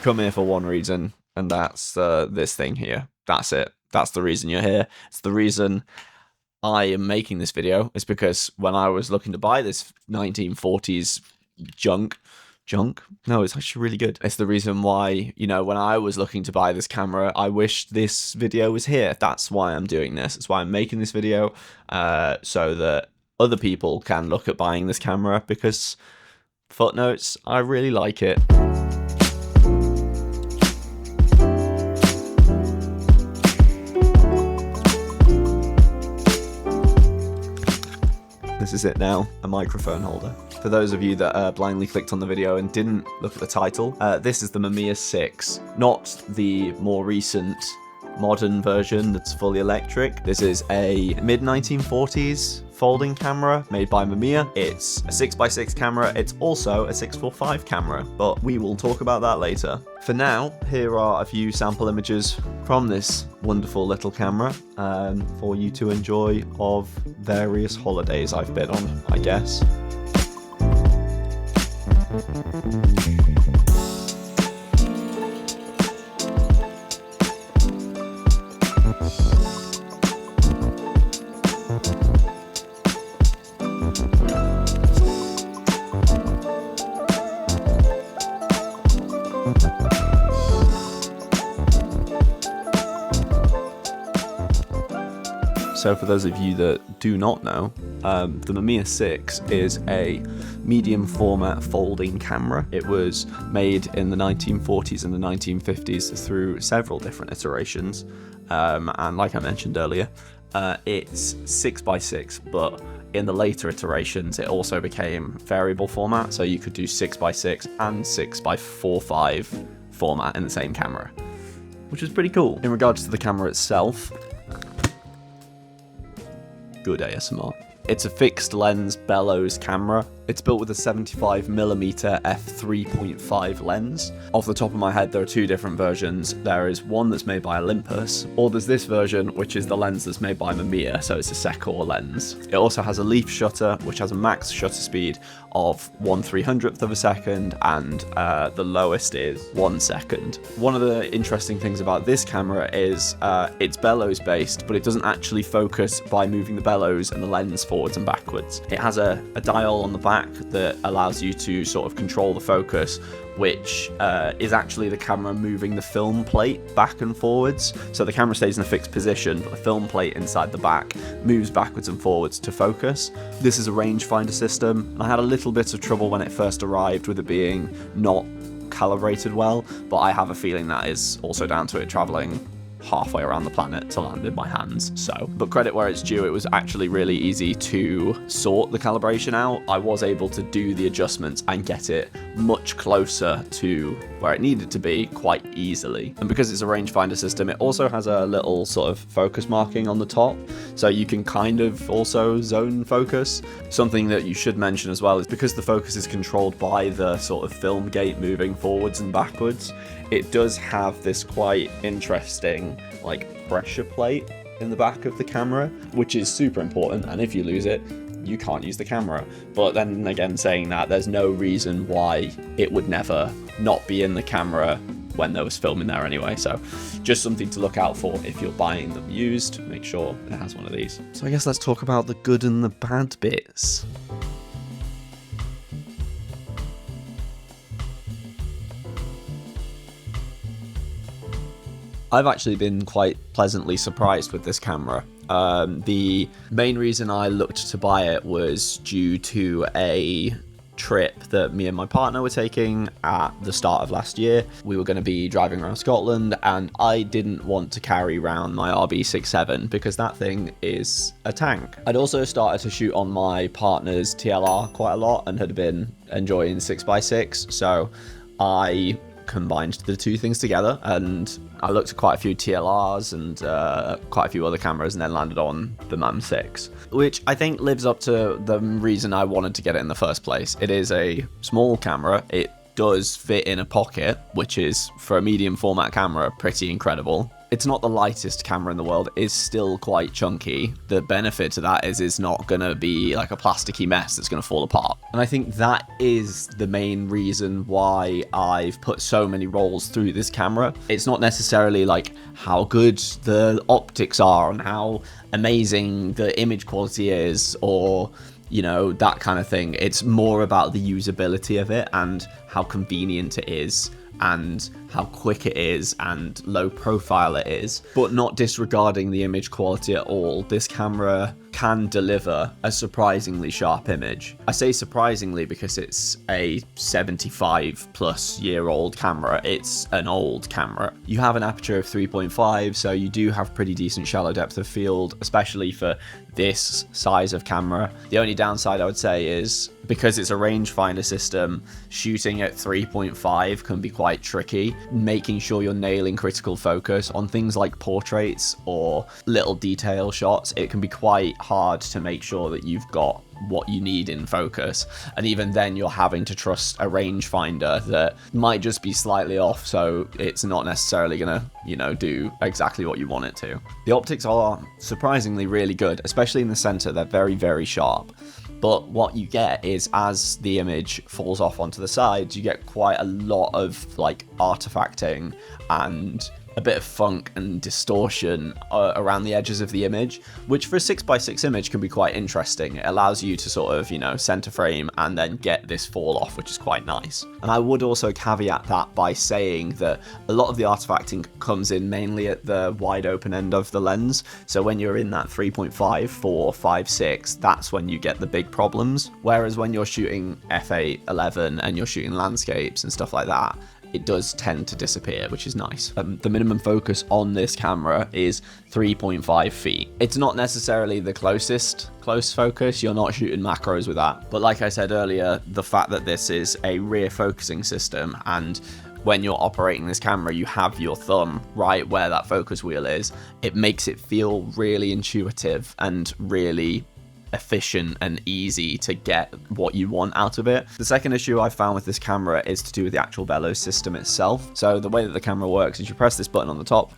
come here for one reason, and that's this thing here. That's it. That's the reason you're here. It's the reason I am making this video. It's because when I was looking to buy this 1940s junk, no, it's actually really good. It's the reason why, you know, when I was looking to buy this camera, I wish this video was here. That's why I'm doing this. That's why I'm making this video, so that other people can look at buying this camera, because footnotes, I really like it. This is it now, a microphone holder. For those of you that blindly clicked on the video and didn't look at the title, this is the Mamiya 6, not the more recent modern version that's fully electric. This is a mid-1940s folding camera made by Mamiya. It's a 6x6 camera. It's also a 645 camera, but we will talk about that later. For now, here are a few sample images from this wonderful little camera for you to enjoy of various holidays I've been on, I guess. So for those of you that do not know, the Mamiya 6 is a medium format folding camera. It was made in the 1940s and the 1950s through several different iterations. And like I mentioned earlier, it's 6x6, but in the later iterations, it also became variable format. So you could do 6x6 and 6x45 format in the same camera, which is pretty cool. In regards to the camera itself, good ASMR. It's a fixed lens bellows camera. It's built with a 75mm f3.5 lens. Off the top of my head, there are two different versions. There is one that's made by Olympus, or there's this version, which is the lens that's made by Mamiya, so it's a Secor lens. It also has a leaf shutter, which has a max shutter speed of 1/300th of a second, and the lowest is 1 second. One of the interesting things about this camera is it's bellows based, but it doesn't actually focus by moving the bellows and the lens forwards and backwards. It has a dial on the back that allows you to sort of control the focus, which is actually the camera moving the film plate back and forwards. So the camera stays in a fixed position, but the film plate inside the back moves backwards and forwards to focus. This is a rangefinder system, and I had a little bit of trouble when it first arrived with it being not calibrated well, but I have a feeling that is also down to it traveling halfway around the planet to land in my hands. But credit where it's due, it was actually really easy to sort the calibration out. I was able to do the adjustments and get it much closer to where it needed to be quite easily. And because it's a rangefinder system, it also has a little sort of focus marking on the top, so you can kind of also zone focus. Something that you should mention as well is because the focus is controlled by the sort of film gate moving forwards and backwards, it does have this quite interesting like pressure plate in the back of the camera, which is super important, and if you lose it, you can't use the camera. But then again, saying that, there's no reason why it would never not be in the camera when there was film in there anyway, so just something to look out for if you're buying them used. Make sure it has one of these. So I guess let's talk about the good and the bad bits. I've actually been quite pleasantly surprised with this camera. The main reason I looked to buy it was due to a trip that me and my partner were taking at the start of last year. We were going to be driving around Scotland, and I didn't want to carry around my RB67 because that thing is a tank. I'd also started to shoot on my partner's TLR quite a lot and had been enjoying 6x6, so I combined the two things together, and I looked at quite a few TLRs and quite a few other cameras, and then landed on the Mam 6, which I think lives up to the reason I wanted to get it in the first place. It is a small camera. It does fit in a pocket, which is, for a medium format camera, pretty incredible. It's not the lightest camera in the world. It's still quite chunky. The benefit to that is it's not going to be like a plasticky mess that's going to fall apart. And I think that is the main reason why I've put so many rolls through this camera. It's not necessarily like how good the optics are and how amazing the image quality is, or you know, that kind of thing. It's more about the usability of it and how convenient it is and how quick it is and low profile it is, but not disregarding the image quality at all. This camera can deliver a surprisingly sharp image. I say surprisingly because it's a 75-plus-year-old camera. It's an old camera. You have an aperture of 3.5, so you do have pretty decent shallow depth of field, especially for this size of camera. The only downside I would say is because it's a rangefinder system, shooting at 3.5 can be quite tricky. Making sure you're nailing critical focus on things like portraits or little detail shots, it can be quite hard to make sure that you've got what you need in focus, and even then you're having to trust a rangefinder that might just be slightly off, so it's not necessarily gonna, you know, do exactly what you want it to. The optics are surprisingly really good, especially in the center. They're very, very sharp. But what you get is, as the image falls off onto the sides, you get quite a lot of like artifacting and a bit of funk and distortion around the edges of the image, which for a 6x6 image can be quite interesting. It allows you to sort of, you know, center frame and then get this fall off, which is quite nice. And I would also caveat that by saying that a lot of the artifacting comes in mainly at the wide open end of the lens. So when you're in that 3.5, 4, 5, 6, that's when you get the big problems. Whereas when you're shooting f8, 11 and you're shooting landscapes and stuff like that, it does tend to disappear, which is nice. The minimum focus on this camera is 3.5 feet. It's not necessarily the close focus. You're not shooting macros with that. But like I said earlier, the fact that this is a rear focusing system, and when you're operating this camera, you have your thumb right where that focus wheel is, it makes it feel really intuitive and really efficient and easy to get what you want out of it. The second issue I found with this camera is to do with the actual bellows system itself. So the way that the camera works is you press this button on the top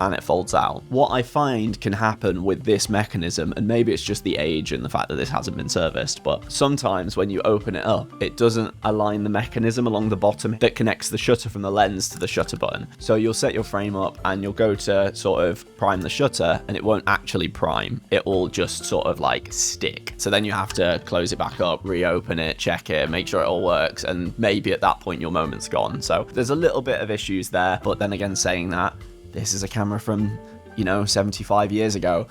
and it folds out. What I find can happen with this mechanism, and maybe it's just the age and the fact that this hasn't been serviced, but sometimes when you open it up, it doesn't align the mechanism along the bottom that connects the shutter from the lens to the shutter button. So you'll set your frame up and you'll go to sort of prime the shutter and it won't actually prime. It will just sort of like stick. So then you have to close it back up, reopen it, check it, make sure it all works, and maybe at that point your moment's gone. So there's a little bit of issues there, but then again, saying that, this is a camera from, you know, 75 years ago.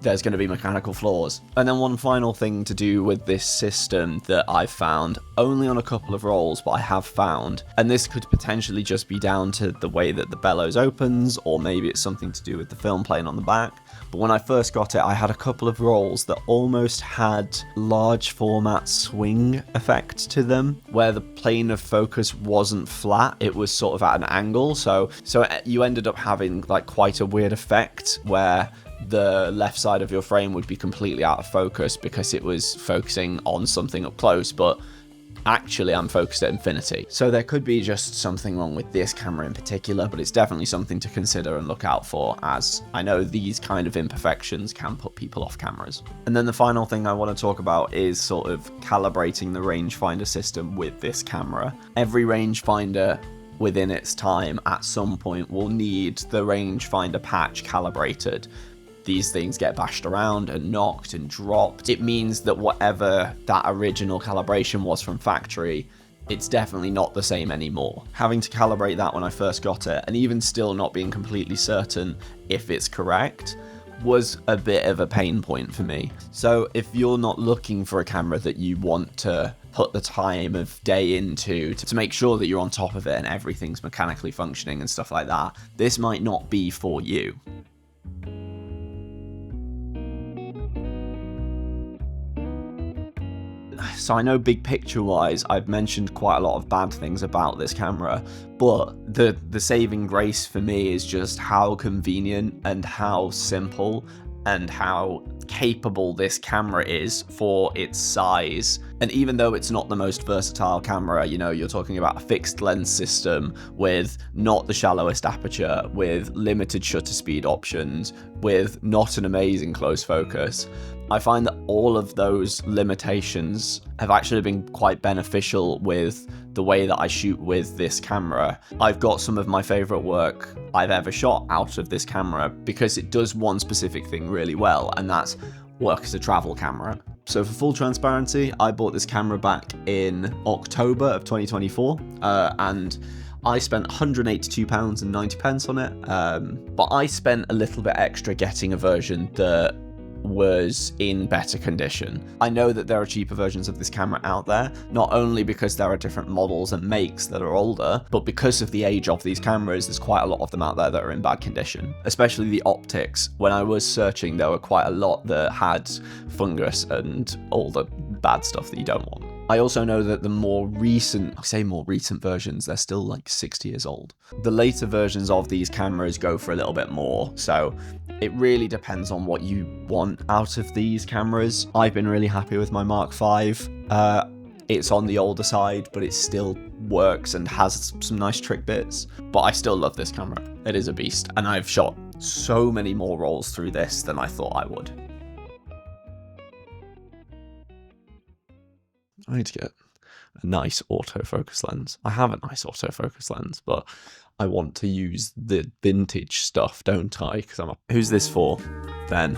There's going to be mechanical flaws. And then one final thing to do with this system that I've found, only on a couple of rolls, but I have found, and this could potentially just be down to the way that the bellows opens, or maybe it's something to do with the film plane on the back. But when I first got it, I had a couple of rolls that almost had large format swing effect to them, where the plane of focus wasn't flat, it was sort of at an angle. So you ended up having like quite a weird effect where the left side of your frame would be completely out of focus because it was focusing on something up close, but actually I'm focused at infinity. So there could be just something wrong with this camera in particular, but it's definitely something to consider and look out for, as I know these kind of imperfections can put people off cameras. And then the final thing I want to talk about is sort of calibrating the rangefinder system with this camera. Every rangefinder within its time at some point will need the rangefinder patch calibrated. These things get bashed around and knocked and dropped. It means that whatever that original calibration was from factory, it's definitely not the same anymore. Having to calibrate that when I first got it, and even still not being completely certain if it's correct, was a bit of a pain point for me. So if you're not looking for a camera that you want to put the time of day into to make sure that you're on top of it and everything's mechanically functioning and stuff like that, this might not be for you. So I know big picture wise, I've mentioned quite a lot of bad things about this camera, but the saving grace for me is just how convenient and how simple and how capable this camera is for its size. And even though it's not the most versatile camera, you know, you're talking about a fixed lens system with not the shallowest aperture, with limited shutter speed options, with not an amazing close focus, I find that all of those limitations have actually been quite beneficial with the way that I shoot with this camera. I've got some of my favorite work I've ever shot out of this camera because it does one specific thing really well, and that's work as a travel camera. So for full transparency, I bought this camera back in October of 2024, and I spent £182.90 on it, but I spent a little bit extra getting a version that was in better condition. I know that there are cheaper versions of this camera out there, not only because there are different models and makes that are older, but because of the age of these cameras, there's quite a lot of them out there that are in bad condition. Especially the optics. When I was searching, there were quite a lot that had fungus and all the bad stuff that you don't want. I also know that the more recent versions, they're still like 60 years old. The later versions of these cameras go for a little bit more, so it really depends on what you want out of these cameras. I've been really happy with my Mark V. It's on the older side, but it still works and has some nice trick bits. But I still love this camera. It is a beast, and I've shot so many more rolls through this than I thought I would. I need to get a nice autofocus lens. I have a nice autofocus lens, but I want to use the vintage stuff, don't I? Because who's this for, Ben?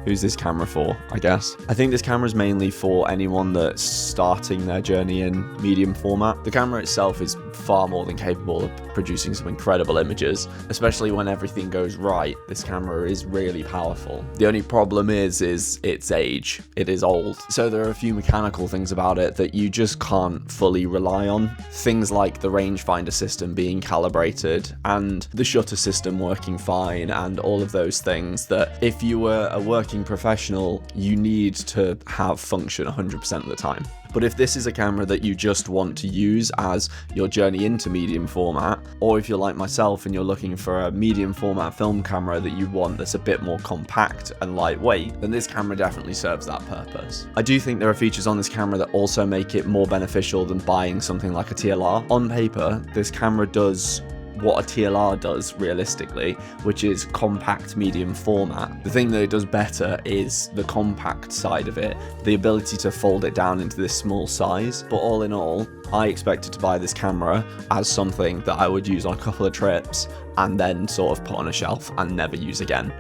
Who's this camera for, I guess? I think this camera is mainly for anyone that's starting their journey in medium format. The camera itself is far more than capable of producing some incredible images, especially when everything goes right. This camera is really powerful. The only problem is its age. It is old. So there are a few mechanical things about it that you just can't fully rely on. Things like the rangefinder system being calibrated and the shutter system working fine and all of those things that if you were a working professional, you need to have function 100% of the time. But if this is a camera that you just want to use as your journey into medium format, or if you're like myself and you're looking for a medium format film camera that you want that's a bit more compact and lightweight, then this camera definitely serves that purpose. I do think there are features on this camera that also make it more beneficial than buying something like a TLR. On paper, this camera does what a TLR does realistically, which is compact medium format. The thing that it does better is the compact side of it, the ability to fold it down into this small size. But all in all, I expected to buy this camera as something that I would use on a couple of trips and then sort of put on a shelf and never use again.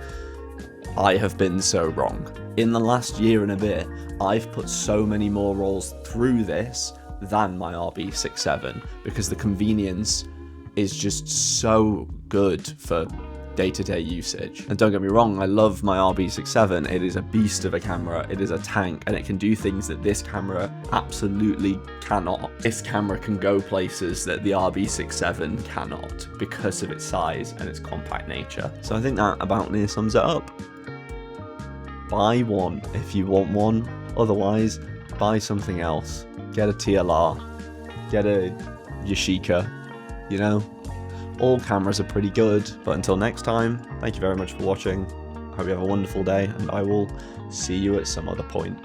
I have been so wrong. In the last year and a bit, I've put so many more rolls through this than my RB67 because the convenience is just so good for day-to-day usage. And don't get me wrong, I love my RB67. It is a beast of a camera, it is a tank, and it can do things that this camera absolutely cannot. This camera can go places that the RB67 cannot because of its size and its compact nature. So I think that about near sums it up. Buy one if you want one, otherwise buy something else. Get a TLR, get a Yashica. You know, all cameras are pretty good, but until next time, thank you very much for watching. I hope you have a wonderful day, and I will see you at some other point.